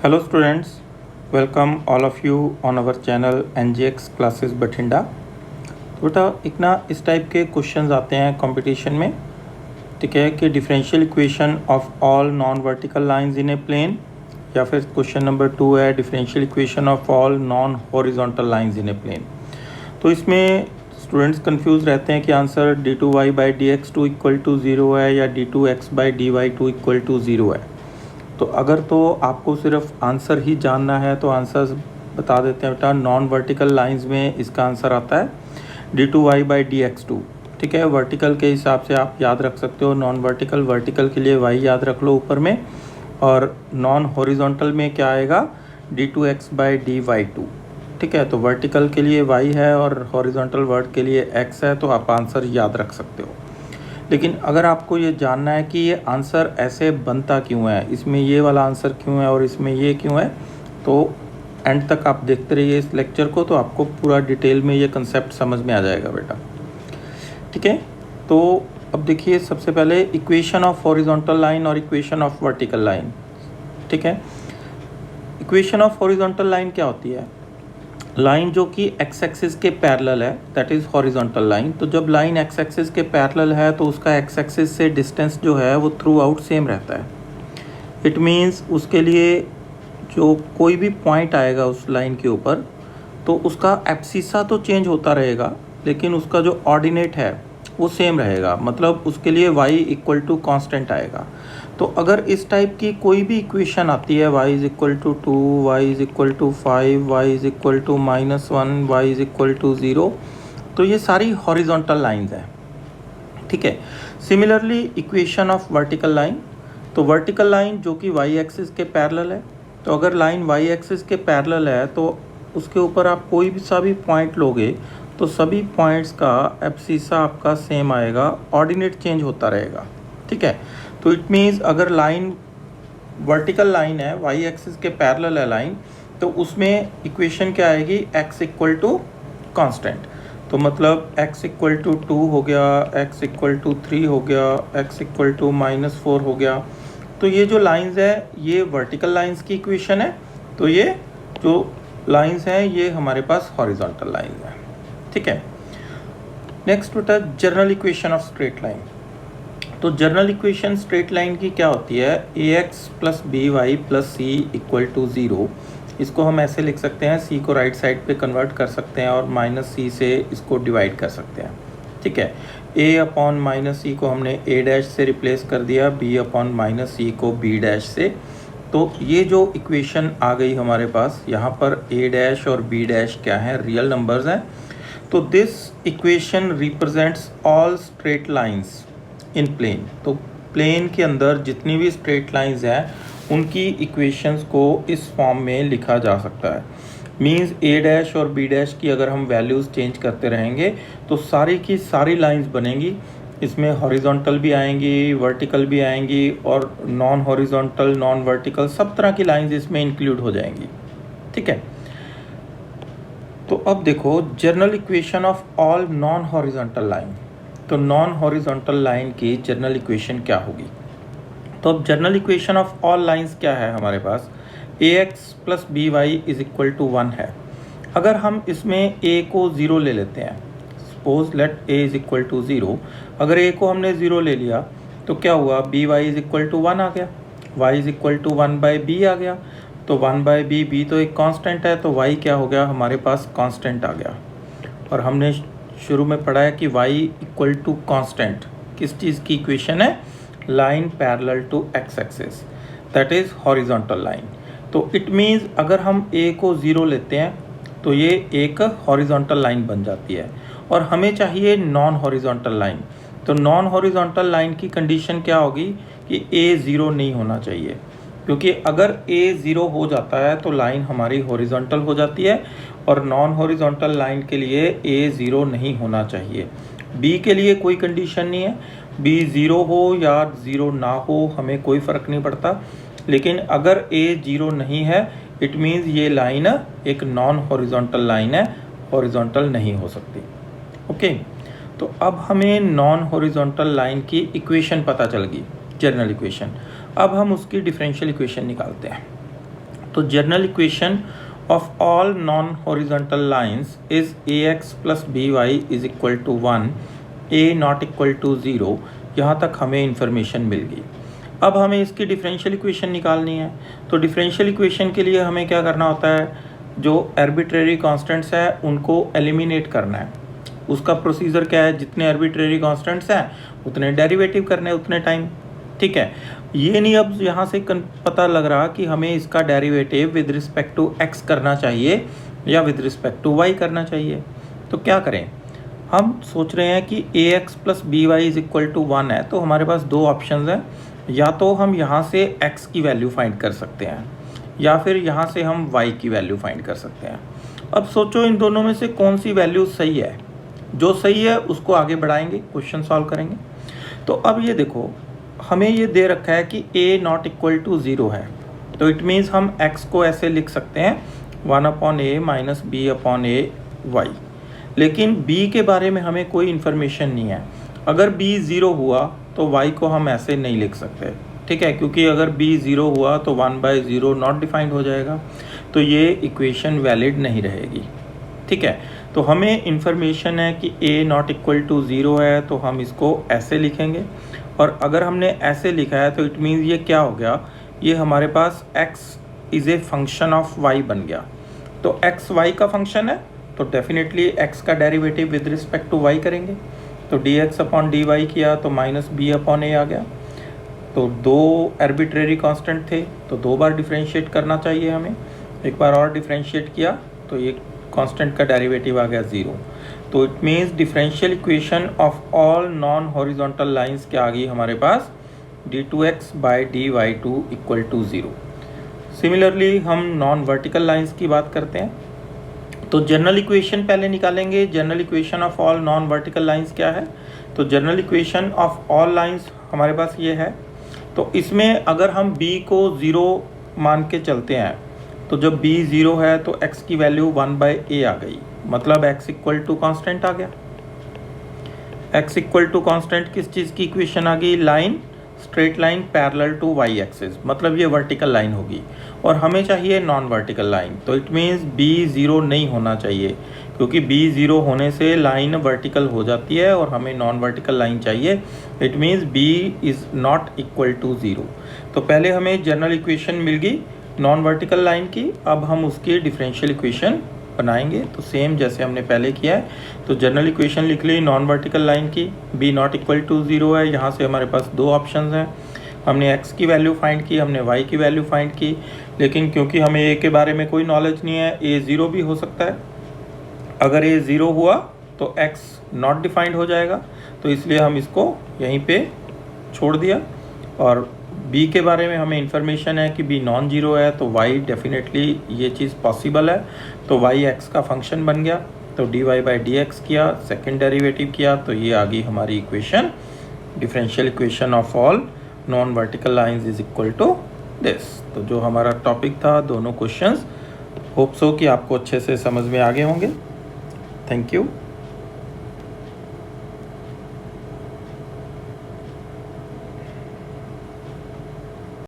Hello students, welcome all of you on our channel NGX Classes Bathinda. तो बेटा एक ना इस टाइप के क्वेश्चंस आते हैं कंपटीशन में, ठीक है, कि differential equation of all non vertical lines in a plane, या फिर क्वेश्चन नंबर 2 है differential equation of all non horizontal lines in a plane. तो इसमें स्टूडेंट्स कंफ्यूज रहते हैं कि आंसर d2y/dx2 इक्वल टू 0 है या d2x/dy2 इक्वल टू 0 है। तो अगर तो आपको सिर्फ आंसर ही जानना है तो आंसर बता देते हैं बेटा। नॉन वर्टिकल लाइंस में इसका आंसर आता है d2y/dx2, ठीक है। वर्टिकल के हिसाब से आप याद रख सकते हो नॉन वर्टिकल, वर्टिकल के लिए y याद रख लो ऊपर में, और नॉन हॉरिजॉन्टल में क्या आएगा d2x/dy2, ठीक है। तो वर्टिकल के लिए y है और हॉरिजॉन्टल वर्ड के लिए x है, तो आप आंसर याद रख सकते हो। लेकिन अगर आपको ये जानना है कि ये आंसर ऐसे बनता क्यों है, इसमें ये वाला आंसर क्यों है और इसमें ये क्यों है, तो एंड तक आप देखते रहिए इस लेक्चर को, तो आपको पूरा डिटेल में ये कंसेप्ट समझ में आ जाएगा बेटा, ठीक है। तो अब देखिए सबसे पहले इक्वेशन ऑफ हॉरिजॉन्टल लाइन और इक्वेशन ऑफ वर्टिकल लाइन, ठीक है। इक्वेशन ऑफ हॉरिजॉन्टल लाइन क्या होती है? लाइन जो कि एक्स एक्सिस के पैरेलल है, दैट इज़ हॉरिजॉन्टल लाइन। तो जब लाइन एक्स एक्सिस के पैरेलल है तो उसका एक्स एक्सिस से डिस्टेंस जो है वो थ्रू आउट सेम रहता है। इट मीन्स उसके लिए जो कोई भी पॉइंट आएगा उस लाइन के ऊपर, तो उसका एब्सिसा तो चेंज होता रहेगा लेकिन उसका जो ऑर्डिनेट है वो सेम रहेगा, मतलब उसके लिए y इक्वल टू कॉन्स्टेंट आएगा। तो अगर इस टाइप की कोई भी इक्वेशन आती है y is equal to 2, y is equal to 5, y is equal to -1, y is equal to 0, तो ये सारी हॉरिजॉन्टल लाइंस हैं, ठीक है। Similarly equation of vertical line, तो वर्टिकल लाइन जो कि y एक्सिस के पैरेलल है, तो अगर लाइन y एक्सिस के पैरेलल है तो उसके ऊपर आप कोई भी सा भी पॉइंट लोगे तो सभी पॉइंट्स का एब्सिसा आपका सेम आएगा, ऑर्डिनेट चेंज होता रहेगा, ठीक है। तो इट मीन्स अगर लाइन वर्टिकल लाइन है, y एक्सिस के पैरेलल है लाइन, तो उसमें इक्वेशन क्या आएगी, x इक्वल टू कॉन्स्टेंट। तो मतलब x इक्वल टू 2 हो गया, x इक्वल टू 3 हो गया, x इक्वल टू -4 हो गया। तो ये जो लाइंस है ये वर्टिकल लाइंस की इक्वेशन है, तो ये जो लाइंस हैं ये हमारे पास हॉरिजॉन्टल लाइंस हैं, ठीक है। नेक्स्ट बेटा general equation of straight line. तो जनरल इक्वेशन स्ट्रेट लाइन की क्या होती है, ax plus by plus C equal to 0। इसको हम ऐसे लिख सकते हैं, c को राइट साइड पे कन्वर्ट कर सकते हैं और -c से इसको डिवाइड कर सकते हैं, ठीक है। a/-c को हमने a' से रिप्लेस कर दिया, b/-c को b' से। तो ये जो इक्वेशन आ गई हमारे पास, यहाँ पर a' और b' क्या है, रियल नंबर्स हैं। तो this equation represents all straight lines in plane. तो प्लेन के अंदर जितनी भी स्ट्रेट लाइंस हैं उनकी इक्वेशंस को इस फॉर्म में लिखा जा सकता है। मींस a' और b' की अगर हम वैल्यूज़ चेंज करते रहेंगे तो सारी की सारी लाइंस बनेंगी। इसमें हॉरिजॉन्टल भी आएंगी, वर्टिकल भी आएंगी, और नॉन हॉरिजॉन्टल, नॉन वर्टिकल, सब तरह की लाइंस इसमें इंक्लूड हो जाएंगी, ठीक है। तो अब देखो general equation of all non horizontal line. तो नॉन हॉरिजॉन्टल लाइन की जनरल इक्वेशन क्या होगी? तो अब general equation of all lines क्या है हमारे पास, ax plus by is equal to 1 है। अगर हम इसमें a को 0 ले लेते हैं, suppose let a is equal to 0, अगर a को हमने 0 ले लिया तो क्या हुआ, by इज इक्वल टू 1 आ गया, y is equal to 1/b आ गया। तो 1/b, b तो एक कांस्टेंट है, तो y क्या हो गया हमारे पास, कांस्टेंट आ गया। और हमने शुरू में पढ़ा है कि y इक्वल टू कांस्टेंट किस चीज़ की इक्वेशन है, line parallel to X axis, that is horizontal line. तो इट मीन्स अगर हम a को 0 लेते हैं तो ये एक हॉरिजॉन्टल लाइन बन जाती है, और हमें चाहिए नॉन हॉरिजॉन्टल लाइन। तो नॉन हॉरिजॉन्टल लाइन की कंडीशन क्या होगी कि a 0 नहीं होना चाहिए, क्योंकि अगर a 0 हो जाता है तो लाइन हमारी हॉरिजॉन्टल हो जाती है, और नॉन हॉरिजॉन्टल लाइन के लिए a 0 नहीं होना चाहिए। b के लिए कोई कंडीशन नहीं है, b 0 हो या 0 ना हो हमें कोई फ़र्क नहीं पड़ता, लेकिन अगर a 0 नहीं है इट मीन्स ये लाइन एक नॉन हॉरिजॉन्टल लाइन है, हॉरिजॉन्टल नहीं हो सकती, ओके। तो अब हमें नॉन हॉरिजॉन्टल लाइन की इक्वेशन पता चल गई, जनरल इक्वेशन। अब हम उसकी डिफरेंशियल इक्वेशन निकालते हैं। तो general equation of all non horizontal lines is ax plus by is equal to 1, a not equal to 0। यहाँ तक हमें इंफॉर्मेशन मिल गई। अब हमें इसकी डिफरेंशियल इक्वेशन निकालनी है। तो डिफरेंशियल इक्वेशन के लिए हमें क्या करना होता है, जो आर्बिट्रेरी कांस्टेंट्स है उनको एलिमिनेट करना है। उसका प्रोसीजर क्या है, जितने आर्बिट्रेरी कांस्टेंट्स हैं उतने डेरिवेटिव करने उतने टाइम। ठीक है, ये नहीं अब यहाँ से पता लग रहा कि हमें इसका derivative with respect to x करना चाहिए या विद रिस्पेक्ट टू y करना चाहिए। तो क्या करें, हम सोच रहे हैं कि ax plus by is equal to 1 है। तो हमारे पास दो ऑप्शन हैं, या तो हम यहाँ से x की वैल्यू फाइंड कर सकते हैं या फिर यहाँ से हम y की वैल्यू फाइंड कर सकते हैं। अब सोचो इन दोनों में से कौन सी वैल्यू सही है। जो सही है उसको आगे बढ़ाएंगे, क्वेश्चन सॉल्व करेंगे। तो अब ये देखो, हमें ये दे रखा है कि a नॉट इक्वल टू 0 है। तो इट मीन्स हम x को ऐसे लिख सकते हैं 1/a माइनस b/a y। लेकिन b के बारे में हमें कोई इन्फॉर्मेशन नहीं है। अगर b 0 हुआ तो y को हम ऐसे नहीं लिख सकते। ठीक है, क्योंकि अगर b 0 हुआ तो 1/0 नॉट डिफाइंड हो जाएगा, तो ये इक्वेशन वैलिड नहीं रहेगी। ठीक है, तो हमें इन्फॉर्मेशन है कि a नॉट इक्वल टू 0 है, तो हम इसको ऐसे लिखेंगे। और अगर हमने ऐसे लिखा है तो इट मीन्स ये क्या हो गया, ये हमारे पास x is a function of y बन गया। तो x y का फंक्शन है तो डेफिनेटली x का derivative with respect to y करेंगे। तो dx अपॉन dy किया तो माइनस b/a आ गया। तो दो आर्बिट्रेरी कांस्टेंट थे तो दो बार डिफरेंशिएट करना चाहिए हमें। एक बार और डिफरेंशिएट किया तो ये कांस्टेंट का डेरिवेटिव आ गया 0। तो it means differential equation of all non horizontal lines क्या आ गई हमारे पास, d2x by dy2 equal to 0। Similarly हम नॉन वर्टिकल लाइंस की बात करते हैं। तो जनरल इक्वेशन पहले निकालेंगे। General equation of all non vertical lines क्या है, तो general equation of all lines हमारे पास ये है। तो इसमें अगर हम b को 0 मान के चलते हैं तो जब b 0 है तो x की वैल्यू 1/a आ गई, मतलब x इक्वल टू कॉन्स्टेंट आ गया। x इक्वल टू कॉन्स्टेंट किस चीज़ की इक्वेशन आ गई, line, straight line parallel to y axis, मतलब ये वर्टिकल लाइन होगी। और हमें चाहिए नॉन वर्टिकल लाइन, तो इट मीन्स b 0 नहीं होना चाहिए, क्योंकि b 0 होने से लाइन वर्टिकल हो जाती है और हमें नॉन वर्टिकल लाइन चाहिए। It means b is not equal to 0। तो पहले हमें जनरल इक्वेशन मिल गई नॉन वर्टिकल लाइन की। अब हम उसकी डिफरेंशियल इक्वेशन बनाएंगे, तो सेम जैसे हमने पहले किया है। तो जनरल इक्वेशन लिख ली नॉन वर्टिकल लाइन की, b नॉट इक्वल टू 0 है। यहाँ से हमारे पास दो ऑप्शंस हैं, हमने x की वैल्यू फाइंड की, हमने y की वैल्यू फाइंड की। लेकिन क्योंकि हमें a के बारे में कोई नॉलेज नहीं है, a 0 भी हो सकता है। अगर a 0 हुआ तो x नॉट डिफाइंड हो जाएगा, तो इसलिए हम इसको यहीं पे छोड़ दिया। और b के बारे में हमें इंफॉर्मेशन है कि b नॉन जीरो है, तो y डेफिनेटली ये चीज़ पॉसिबल है, तो y x का फंक्शन बन गया। तो dy बाई dx किया, सेकेंड डेरिवेटिव किया, तो ये आ गई हमारी equation, differential equation of all non vertical lines is equal to this. तो जो हमारा टॉपिक था, दोनों क्वेश्चंस, होप सो कि आपको अच्छे से समझ में आ गए होंगे। Thank you.